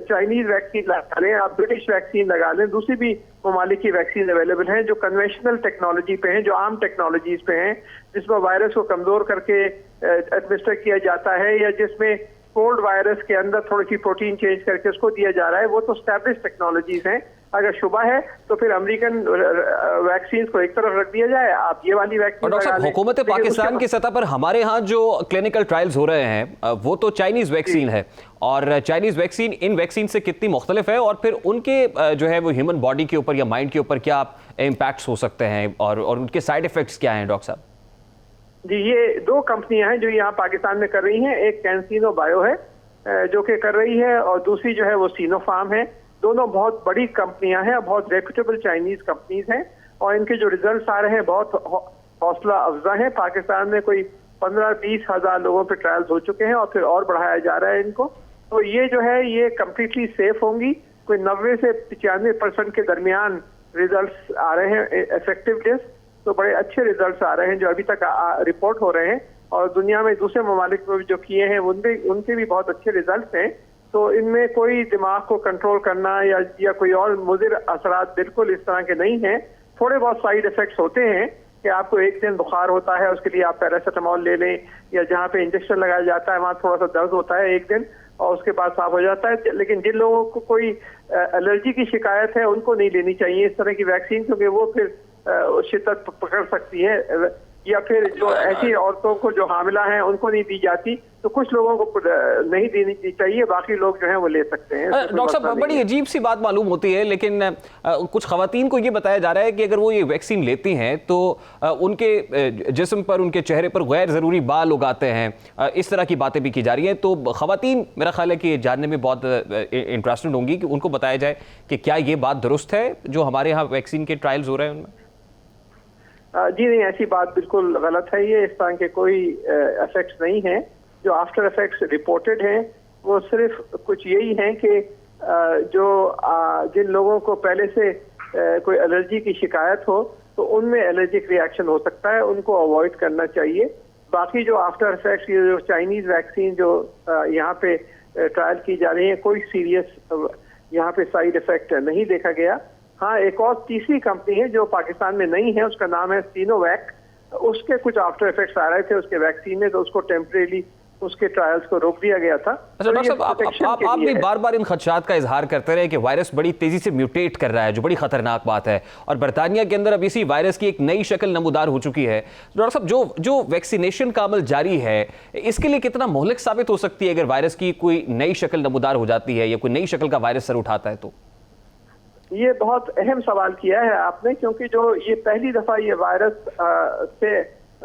चाइनीज वैक्सीन लगा लें, आप ब्रिटिश वैक्सीन लगा लें। दूसरी भी ममालिक की वैक्सीन अवेलेबल हैं जो कन्वेंशनल टेक्नोलॉजी पे हैं, जो आम टेक्नोलॉजीज पे हैं, जिसमें वायरस को कमजोर करके एडमिनिस्टर किया जाता है या जिसमें कोल्ड वायरस के अंदर थोड़ी सी प्रोटीन चेंज करके उसको दिया जा रहा है। वो तो स्टैब्लिश टेक्नोलॉजीज हैं। अगर शुबा है तो फिर अमेरिकन वैक्सीन को एक तरफ रख दिया जाए, आप ये वाली वैक्सीन। और डॉक्टर साहब, हुकूमत पाकिस्तान की सतह पर हमारे यहाँ जो क्लिनिकल ट्रायल्स हो रहे हैं वो तो चाइनीज वैक्सीन है, और चाइनीज वैक्सीन इन वैक्सीन से कितनी मुख्तलिफ है, और फिर उनके जो है वो ह्यूमन बॉडी के ऊपर या माइंड के ऊपर क्या इम्पैक्ट्स हो सकते हैं, और उनके साइड इफेक्ट्स क्या हैं डॉक्टर साहब? जी, ये दो कंपनियां हैं जो यहाँ पाकिस्तान में कर रही हैं। एक कैंसिनो बायो है जो कि कर रही है, और दूसरी जो है वो सिनोफार्म है। दोनों बहुत बड़ी कंपनियां हैं, बहुत रेप्यूटेबल चाइनीज कंपनीज हैं, और इनके जो रिजल्ट्स आ रहे हैं बहुत हौसला अफजा हैं। पाकिस्तान में कोई 15-20 हज़ार लोगों पे ट्रायल्स हो चुके हैं, और फिर और बढ़ाया जा रहा है इनको। तो ये जो है ये कम्प्लीटली सेफ होंगी। कोई 90 से 95% के दरमियान रिजल्ट्स आ रहे हैं इफेक्टिवनेस, तो बड़े अच्छे रिजल्ट्स आ रहे हैं जो अभी तक रिपोर्ट हो रहे हैं, और दुनिया में दूसरे ममालिक में जो किए हैं उनके भी बहुत अच्छे रिजल्ट्स हैं। तो इनमें कोई दिमाग को कंट्रोल करना या कोई और मुज़िर असरात बिल्कुल इस तरह के नहीं हैं। थोड़े बहुत साइड इफेक्ट्स होते हैं कि आपको एक दिन बुखार होता है, उसके लिए आप पैरासीटामोल ले लें, या जहाँ पे इंजेक्शन लगाया जाता है वहाँ थोड़ा सा दर्द होता है एक दिन, और उसके बाद साफ हो जाता है। लेकिन जिन लोगों को कोई एलर्जी की शिकायत है उनको नहीं लेनी चाहिए इस तरह की वैक्सीन, क्योंकि वो फिर शिद्दत पकड़ सकती है। या फिर जो ऐसी औरतों को जो हामिला हैं उनको नहीं दी जाती, तो कुछ लोगों को नहीं देनी चाहिए, बाकी लोग जो हैं वो ले सकते हैं। डॉक्टर साहब, बड़ी अजीब सी बात मालूम होती है, लेकिन कुछ खवातीन को ये बताया जा रहा है कि अगर वो ये वैक्सीन लेती हैं तो उनके जिस्म पर, उनके चेहरे पर गैर ज़रूरी बाल उगाते हैं, इस तरह की बातें भी की जा रही हैं। तो खवातीन मेरा ख्याल है कि जानने में बहुत इंटरेस्टेड होंगी कि उनको बताया जाए कि क्या ये बात दुरुस्त है जो हमारे यहाँ वैक्सीन के ट्रायल्स हो रहे हैं उनमें? जी नहीं, ऐसी बात बिल्कुल गलत है। ये इस तरह के कोई इफेक्ट्स नहीं हैं। जो आफ्टर इफेक्ट्स रिपोर्टेड हैं वो सिर्फ कुछ यही हैं कि जिन लोगों को पहले से कोई एलर्जी की शिकायत हो तो उनमें एलर्जिक रिएक्शन हो सकता है, उनको अवॉइड करना चाहिए। बाकी जो आफ्टर इफेक्ट्स, ये जो चाइनीज वैक्सीन जो यहाँ पे ट्रायल की जा रही है, कोई सीरियस यहाँ पे साइड इफेक्ट नहीं देखा गया। हाँ, एक और तीसरी कंपनी है जो पाकिस्तान में नहीं है, उसका नाम है सिनोवैक। उसके कुछ आफ्टर इफेक्ट्स आ रहे थे उसके वैक्सीन में, तो उसको टेम्परेरी उसके ट्रायल्स को रोक दिया गया था। अच्छा डॉक्टर साहब, आप भी बार बार इन खदशात का इजहार करते रहे कि वायरस बड़ी तेजी से म्यूटेट कर रहा है, जो बड़ी खतरनाक बात है, और बरतानिया के अंदर अब इसी वायरस की एक नई शक्ल नमूदार हो चुकी है। डॉक्टर साहब, जो वैक्सीनेशन का अमल जारी है, इसके लिए कितना मोहलक साबित हो सकती है अगर वायरस की कोई नई शक्ल नमूदार हो जाती है या कोई नई शक्ल का वायरस सर उठाता है? तो ये बहुत अहम सवाल किया है आपने, क्योंकि जो ये पहली दफा ये वायरस से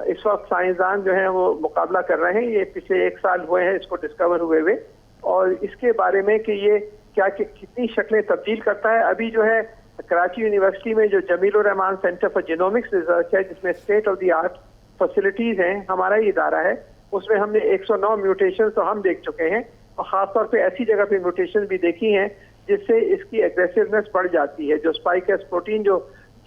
इस वक्त साइंसदान जो हैं वो मुकाबला कर रहे हैं। ये पिछले 1 साल हुए हैं इसको डिस्कवर हुए, और इसके बारे में कि ये क्या कितनी शक्लें तब्दील करता है। अभी जो है कराची यूनिवर्सिटी में जो Jamilur Rahman centre for genomics research है, जिसमें state of the art facilities हैं, हमारा ही इदारा है, उसमें हमने 109 म्यूटेशन तो हम देख चुके हैं, और खासतौर पे ऐसी जगह पे म्यूटेशन भी देखी हैं जिससे इसकी एग्रेसिवनेस बढ़ जाती है। जो स्पाइक एस प्रोटीन जो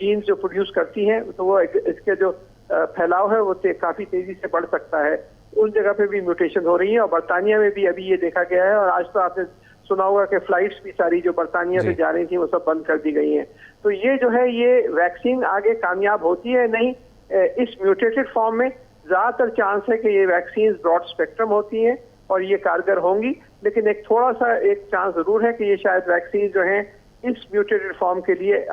जीन्स जो प्रोड्यूस करती हैं, तो वो इसके जो फैलाव है वो काफी तेजी से बढ़ सकता है। उस जगह पे भी म्यूटेशन हो रही है, और बरतानिया में भी अभी ये देखा गया है। और आज तो आपने सुना होगा कि फ्लाइट्स भी सारी जो बरतानिया से जा रही थी वो सब बंद कर दी गई हैं। तो ये जो है ये वैक्सीन आगे कामयाब होती है नहीं, इस म्यूटेटेड फॉर्म में ज्यादातर चांस है कि ये वैक्सीन ब्रॉड स्पेक्ट्रम होती हैं और ये कारगर होंगी। लेकिन एक थोड़ा सा एक चांस जरूर है कि ये शायद वैक्सीन जो हैं इस म्यूटेटेड फॉर्म के लिए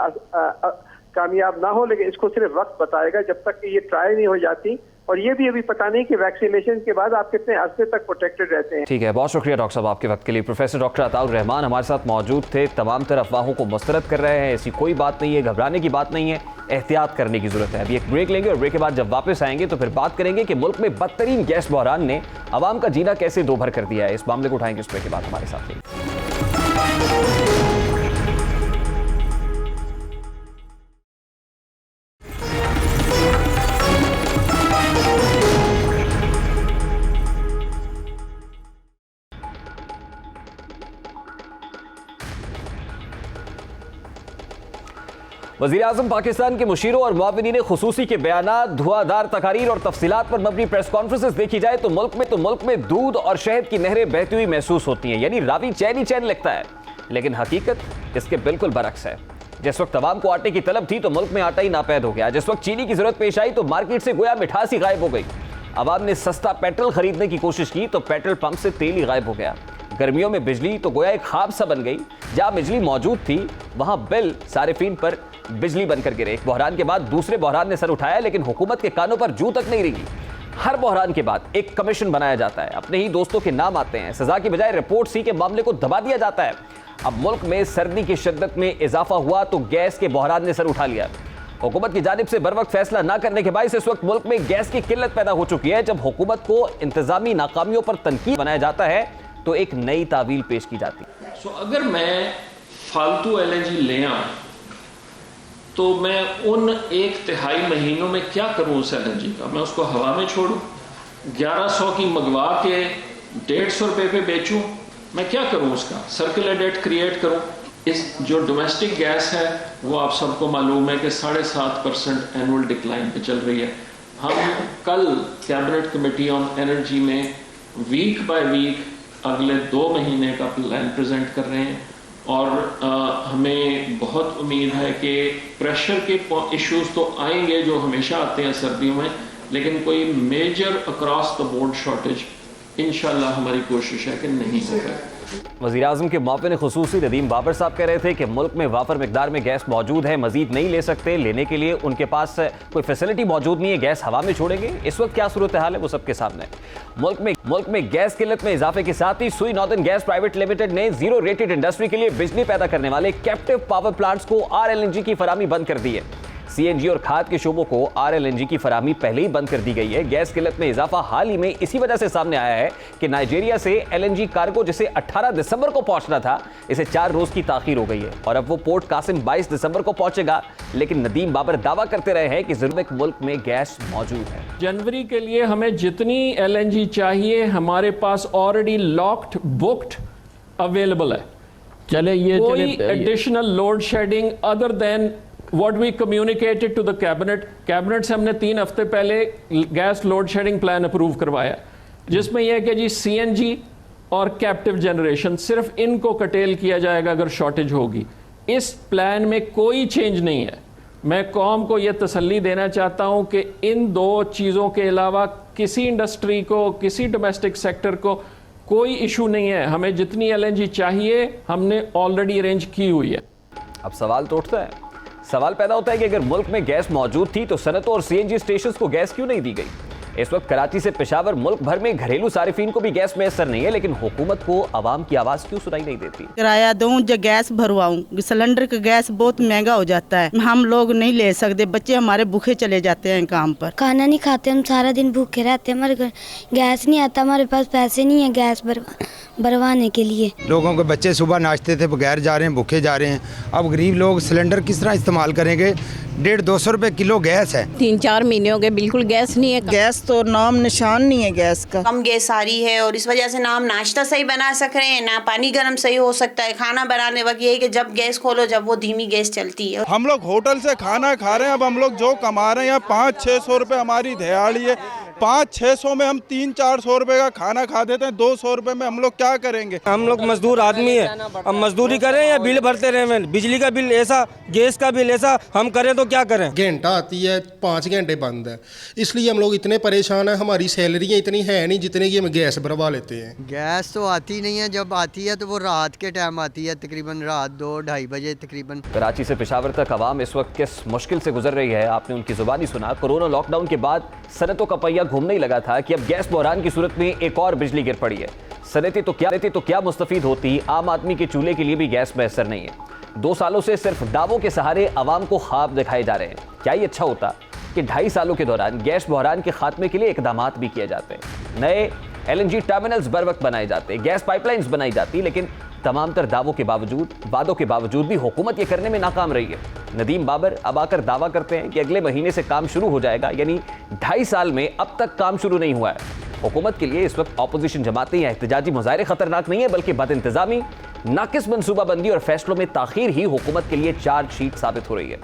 कामयाब ना हो, लेकिन इसको सिर्फ वक्त बताएगा जब तक कि ये ट्राई नहीं हो जाती। और ये भी अभी पता नहीं कि वैक्सीनेशन के बाद आप कितने अरसे तक प्रोटेक्टेड रहते हैं। ठीक है, बहुत शुक्रिया डॉक्टर साहब आपके वक्त के लिए। प्रोफेसर डॉक्टर अताउर रहमान हमारे साथ मौजूद थे, तमाम तरह अफवाहों को मुस्तरद कर रहे हैं। ऐसी कोई बात नहीं है, घबराने की बात नहीं है, एहतियात करने की जरूरत है। अभी एक ब्रेक लेंगे और ब्रेक के बाद जब वापस आएंगे तो फिर बात करेंगे कि मुल्क में बदतरीन गैस बहरान ने आवाम का जीना कैसे दोभर कर दिया है। इस मामले को उठाएंगे उस ब्रेक के बाद। हमारे साथ वज़ीर-ए-आज़म पाकिस्तान के मुशीरों और मुआविनीन खुसूसी के बयानात, धुआंधार तकारीर और तफसीलात पर मबनी प्रेस कॉन्फ्रेंसेस देखी जाए तो मुल्क में दूध और शहद की नहरें बहती हुई महसूस होती हैं, यानी रावी चैन ही चैन लगता है। लेकिन हकीकत इसके बिल्कुल बरक्स है। जिस वक्त अवाम को आटे की तलब थी तो मुल्क में आटा ही नापैद हो गया। जिस वक्त चीनी की जरूरत पेश आई तो मार्केट से गोया मिठास ही गायब हो गई। अवाम ने सस्ता पेट्रोल खरीदने की कोशिश की तो पेट्रोल पंप से तेल ही गायब हो गया। गर्मियों में बिजली तो गोया एक ख्वाब सा बन गई। जहां बिजली मौजूद थी वहां बिल सारिफीन पर बिजली बनकर गिरे। एक बहरान के बाद दूसरे बहरान ने सर उठाया, लेकिन हुकूमत के कानों पर जूं तक नहीं रेंगी। हर बहरान के बाद एक कमीशन बनाया जाता है, अपने ही दोस्तों के नाम आते हैं, सजा की बजाय रिपोर्ट सी के मामले को दबा दिया जाता है। अब मुल्क में सर्दी की शिद्दत में इजाफा हुआ तो गैस के बहरान ने सर उठा लिया। हुकूमत की जानिब से बर वक्त फैसला न करने के बायस इस वक्त मुल्क में गैस की किल्लत पैदा हो चुकी है। जब हुकूमत को इंतजामी नाकामियों पर तनकीद बनाया जाता है तो एक नई तावील पेश की जाती है। अगर मैं फालतू LNG ले आऊं तो मैं उन 1/3 महीनों में क्या करूं उस LNG का? मैं उसको हवा में छोड़ूं, 1100 की मंगवा के 150 रुपए पे बेचूं? मैं क्या करूं उसका? सर्कुलर डेट क्रिएट करूं? इस जो डोमेस्टिक गैस है वो आप सबको मालूम है कि 7.5% एनुअल डिक्लाइन पे चल रही है। हम कल कैबिनेट कमेटी ऑन एनर्जी में वीक बाय वीक अगले 2 महीने का प्लान प्रेजेंट कर रहे हैं और हमें बहुत उम्मीद है कि प्रेशर के इश्यूज तो आएंगे जो हमेशा आते हैं सर्दियों में, लेकिन कोई major across the board shortage इंशाल्लाह हमारी कोशिश है कि नहीं होगा। वज़ीर-ए-आज़म के मुआविन ख़ुसूसी नदीम बाबर साहब कह रहे थे कि मुल्क में वाफर मिकदार में गैस मौजूद है, मजीद नहीं ले सकते, लेने के लिए उनके पास कोई फैसिलिटी मौजूद नहीं है, गैस हवा में छोड़ेंगे। इस वक्त क्या सूरत हाल है वो सबके सामने। मुल्क में गैस किल्लत में इजाफे के साथ ही सुई नॉर्दर्न गैस प्राइवेट लिमिटेड ने जीरो रेटेड इंडस्ट्री के लिए बिजली पैदा करने वाले कैप्टिव पावर प्लांट्स को RLNG की फराहमी बंद कर दी है। CNG और खाद के शोबों को RLNG की फराहमी पहले ही बंद कर दी गई है। गैस किल्लत में इजाफा हाल ही में इसी वजह से सामने आया है कि नाइजीरिया से LNG कार्गो जिसे 18 दिसंबर को पहुंचना था, इसे 4 रोज की ताखीर हो गई है और अब वो पोर्ट कासिम 22 दिसंबर को पहुंचेगा। लेकिन नदीम बाबर दावा करते रहे हैं कि जरूरत मुल्क में गैस मौजूद है। जनवरी के लिए हमें जितनी LNG चाहिए हमारे पास ऑलरेडी लॉक्ड बुक्ड अवेलेबल है। चले ये कोई additional load shedding other than What we communicated to the cabinet से हमने 3 हफ्ते पहले gas load shedding plan approve करवाया, जिसमें यह है कि जी CNG और कैप्टिव जनरेशन सिर्फ इनको कटेल किया जाएगा अगर शॉर्टेज होगी। इस प्लान में कोई चेंज नहीं है। मैं कौम को यह तसल्ली देना चाहता हूं कि इन 2 चीज़ों के अलावा किसी इंडस्ट्री को, किसी डोमेस्टिक सेक्टर को कोई इशू नहीं है। हमें जितनी LNG चाहिए हमने ऑलरेडी अरेंज की हुई है। अब सवाल तो उठता है, सवाल पैदा होता है कि अगर मुल्क में गैस मौजूद थी तो सनतों और CNG स्टेशंस को गैस क्यों नहीं दी गई? इस वक्त कराची से पेशावर मुल्क भर में घरेलू सारिफीन को भी गैस मैसर नहीं है, लेकिन हुकूमत को आवाम की आवाज़ क्यों सुनाई नहीं देती? किराया दूं जो गैस भरवाऊं, सिलेंडर का गैस बहुत महंगा हो जाता है, हम लोग नहीं ले सकते, बच्चे हमारे भूखे चले जाते हैं काम पर, खाना नहीं खाते, हम सारा दिन भूखे रहते हैं, हमारे घर गैस नहीं आता, हमारे पास पैसे नहीं है गैस भरवाने के लिए। लोगों के बच्चे सुबह नाश्ते थे बगैर जा रहे हैं, भूखे जा रहे हैं। अब गरीब लोग सिलेंडर किस तरह इस्तेमाल करेंगे? 150-200 रुपए किलो गैस है। 3-4 महीने हो गए बिल्कुल गैस नहीं है। गैस तो नाम निशान नहीं है गैस का। कम गैस आ रही है और इस वजह से ना हम नाश्ता सही बना सक रहे हैं, ना पानी गर्म सही हो सकता है। खाना बनाने वक्त यही कि जब गैस खोलो जब वो धीमी गैस चलती है। हम लोग होटल से खाना खा रहे हैं, अब हम लोग जो कमा रहे हैं 500-600 रुपए हमारी दिहाड़ी है। 500-600 में हम 300-400 रुपए का खाना खा देते हैं, 200 रुपए में हम लोग क्या करेंगे? हम लोग मजदूर आदमी है, हम मजदूरी करें या बिल भरते रहे? बिजली का बिल ऐसा, गैस का बिल ऐसा, हम करें तो क्या करें? घंटा आती है 5 घंटे बंद है, इसलिए हम लोग इतने परेशान हैं। हमारी सैलरियाँ इतनी है नहीं जितने की हम गैस भरवा लेते हैं। गैस तो आती नहीं है, जब आती है तो वो रात के टाइम आती है, तकरीबन रात 2-2:30 बजे तकरीबन। कराची से पेशावर तक आवाम इस वक्त किस मुश्किल से गुजर रही है, आपने उनकी जुबानी सुना। कोरोना लॉकडाउन के बाद सनतों का पहिया घूमने ही लगा था कि अब गैस बहरान की सूरत में एक और बिजली गिर पड़ी है। सनतें तो क्या मुस्तफीद होती, आम आदमी के चूल्हे के लिए भी गैस मैसर नहीं है। 2 सालों से सिर्फ दावों के सहारे आवाम को ख्वाब दिखाए जा रहे हैं। क्या ये अच्छा होता कि 2.5 सालों के दौरान गैस बहरान के खात्मे के लिए इकदामात भी किए जाते हैं, नए LNG टर्मिनल्स बर वक्त बनाए जाते, गैस पाइपलाइंस बनाई जाती, लेकिन तमाम तर दावों के बावजूद, वादों के बावजूद भी हुकूमत ये करने में नाकाम रही है। नदीम बाबर अब आकर दावा करते हैं कि अगले महीने से काम शुरू हो जाएगा, यानी 2.5 साल में अब तक काम शुरू नहीं हुआ है। हुकूमत के लिए इस वक्त ऑपोजिशन जमातें या एहतजाजी मुजाहरे खतरनाक नहीं है, बल्कि बदइंतजामी, नाकिस मनसूबाबंदी और फैसलों में ताखीर ही हुकूमत के लिए चार्ज शीट साबित हो रही है।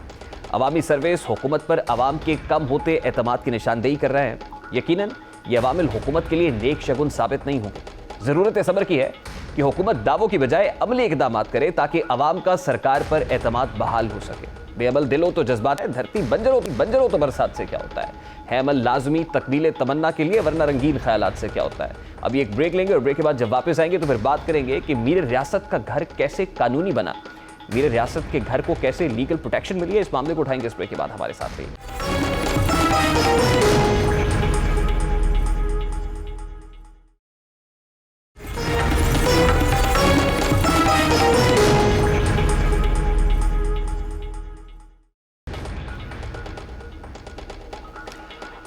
अवामी सर्वेस हुकूमत पर अवाम के कम होते एतमाद की निशानदेही कर रहे हैं। यकीनन ये अवामिल हुकूमत के लिए नेक शगुन साबित नहीं होंगे। ज़रूरत सब्र की है कि हुकूमत दावों की बजाय अमली इक़दामात करे ताकि अवाम का सरकार पर एतमाद बहाल हो सके। बेअमल दिल हो तो जज्बात है, धरती बंजर हो तो बरसात से क्या होता है अमल लाजमी तकमील तमन्ना के लिए, वरना रंगीन ख्यालात से क्या होता है। अभी एक ब्रेक लेंगे और ब्रेक के बाद जब वापस आएंगे तो फिर बात करेंगे कि मीर रियासत का घर कैसे कानूनी बना, मीर रियासत के घर को कैसे लीगल प्रोटेक्शन मिली है। इस मामले को उठाएंगे इस ब्रेक के बाद। हमारे साथ रहिए।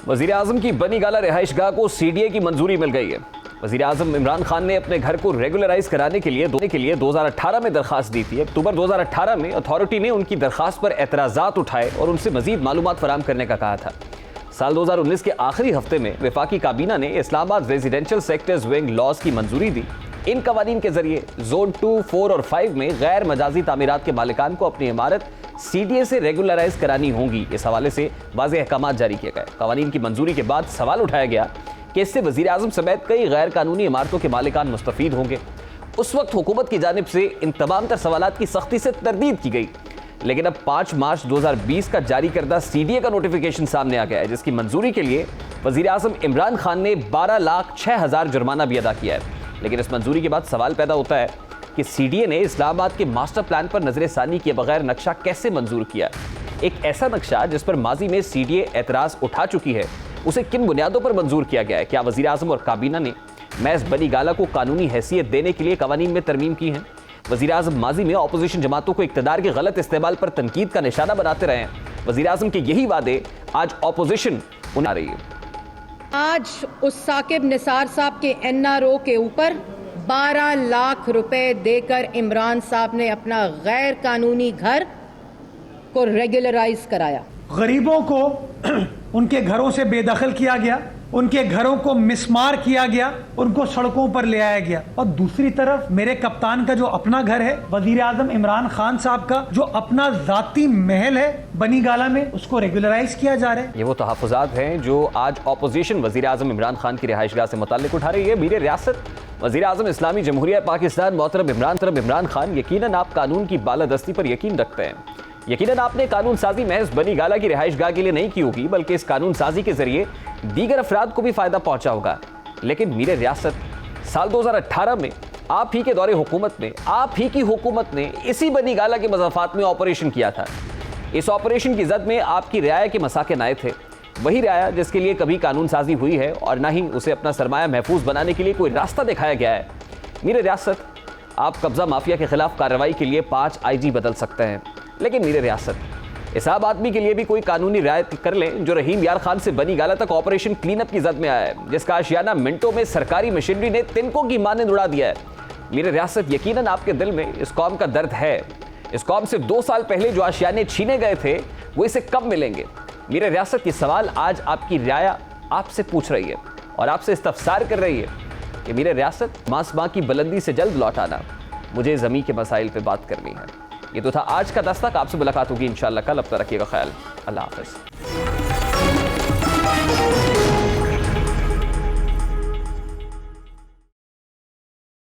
वज़ीर आज़म की बनी गाला रिहाइश गाह को सीडीए की मंजूरी मिल गई है। वज़ीर आज़म इमरान खान ने अपने घर को रेगुलराइज कराने के लिए 2018 में दरखास्त दी थी। अक्टूबर 2018 में अथॉरिटी ने उनकी दरखास्त पर एतराज़ात उठाए और उनसे मजीद मालूमात फराहम करने का कहा था। साल 2019 के आखिरी हफ्ते में वफाकी काबीना ने Islamabad residential sectors wing lodge की मंजूरी दी। इन कवानीन के जरिए जोन 2, 4 और 5 में गैर मजाजी तामीरात के मालिकान को अपनी इमारत सीडीए से रेगुलराइज करानी होंगी। इस हवाले से वाज़ेह अहकामात जारी किए गए। कवानीन की मंजूरी के बाद सवाल उठाया गया कि इससे वज़ीर आज़म समेत कई गैर कानूनी इमारतों के मालिकान मुस्तफ़ीद होंगे। उस वक्त हुकूमत की जानिब से इन तमाम तर सवालात की सख्ती से तरदीद की गई, लेकिन अब 5 मार्च 2020 का जारी करदा सीडीए का नोटिफिकेशन सामने आ गया है, जिसकी मंजूरी के लिए वज़ीर आज़म इमरान खान ने 12,06,000 जुर्माना भी अदा किया है। लेकिन इस मंजूरी के बाद सवाल पैदा होता है कि सीडीए ने इस्लामाबाद के मास्टर प्लान पर नजरसानी किए बगैर नक्शा कैसे मंजूर किया। एक ऐसा नक्शा जिस पर माजी में सीडीए एतराज़ उठा चुकी है, उसे किन बुनियादों पर मंजूर किया गया है? क्या वज़ीर आज़म और काबीना ने महज बनी गाला को कानूनी हैसियत देने के लिए कवानीन में तरमीम की है? वज़ीर आज़म माजी में अपोजिशन जमातों को इक़्तिदार के गलत इस्तेमाल पर तनकीद का निशाना बनाते रहे हैं। वज़ीर आज़म के यही वादे आज अपोजिशन उठा रही है। आज उस साकिब निसार साहब के एनआरओ के ऊपर 12 लाख रुपए देकर इमरान साहब ने अपना गैर कानूनी घर को रेगुलराइज कराया। गरीबों को उनके घरों से बेदखल किया गया, उनके घरों को मिसमार किया गया, उनको सड़कों पर ले आया गया। और दूसरी तरफ मेरे कप्तान का जो अपना घर है, वजीर आजम इमरान खान साहब का जो अपना जाती महल है बनी गाला में, उसको रेगुलराइज किया जा रहा है। ये वो तहफ़्फ़ुज़ात हैं जो आज अपोजिशन वज़ीर आज़म इमरान खान की रिहाइशगाह से मुताल्लिक़ उठा रही है। मीर रियासत वज़ीर आज़म इस्लामी जमहूरिया पाकिस्तान मोहतरम इमरान खान, यकीनन आप कानून की बालादस्ती पर यकीन रखते हैं। यकीनन आपने कानून साजी महज बनी गाला की रिहाइशगाह के लिए नहीं की होगी, बल्कि इस कानून साजी के जरिए दीगर अफराद को भी फ़ायदा पहुंचा होगा। लेकिन मीर रियासत साल 2018 में आप ही के दौरे हुकूमत में, आप ही की हुकूमत ने इसी बनी गाला के मज़ाफ़ात में ऑपरेशन किया था। इस ऑपरेशन की जद में आपकी रियाया के मसाकिन आए थे, वही रियाया जिसके लिए कभी कानून साजी हुई है और ना ही उसे अपना सरमाया महफूज बनाने के लिए कोई रास्ता दिखाया गया है। मीर रियासत आप कब्जा माफिया के खिलाफ कार्रवाई के लिए 5 IG बदल सकते हैं, लेकिन मीर रियासत इस आम आदमी के लिए भी कोई कानूनी रियायत कर लें जो रहीम यार खान से बनी गाला तक ऑपरेशन क्लीन अप की जद में आया है, जिसका आशियाना मिनटों में सरकारी मशीनरी ने तिनकों की माने उड़ा दिया है। मीर रियासत यकीनन आपके दिल में इस कौम का दर्द है। इस कौम से 2 साल पहले जो आशियाने छीने गए थे वो इसे कब मिलेंगे? मीर रियासत ये सवाल आज आपकी रियाया आपसे पूछ रही है और आपसे इस्तफसार कर रही है कि मीर रियासत मां की बुलंदी से जल्द लौट आना, मुझे ज़मीन के मसाइल पे बात करनी है। ये तो था आज का दस्तक। आपसे मुलाकात होगी इंशाअल्लाह कल। अब तक रखिएगा ख्याल। अल्लाह हाफ़िज़।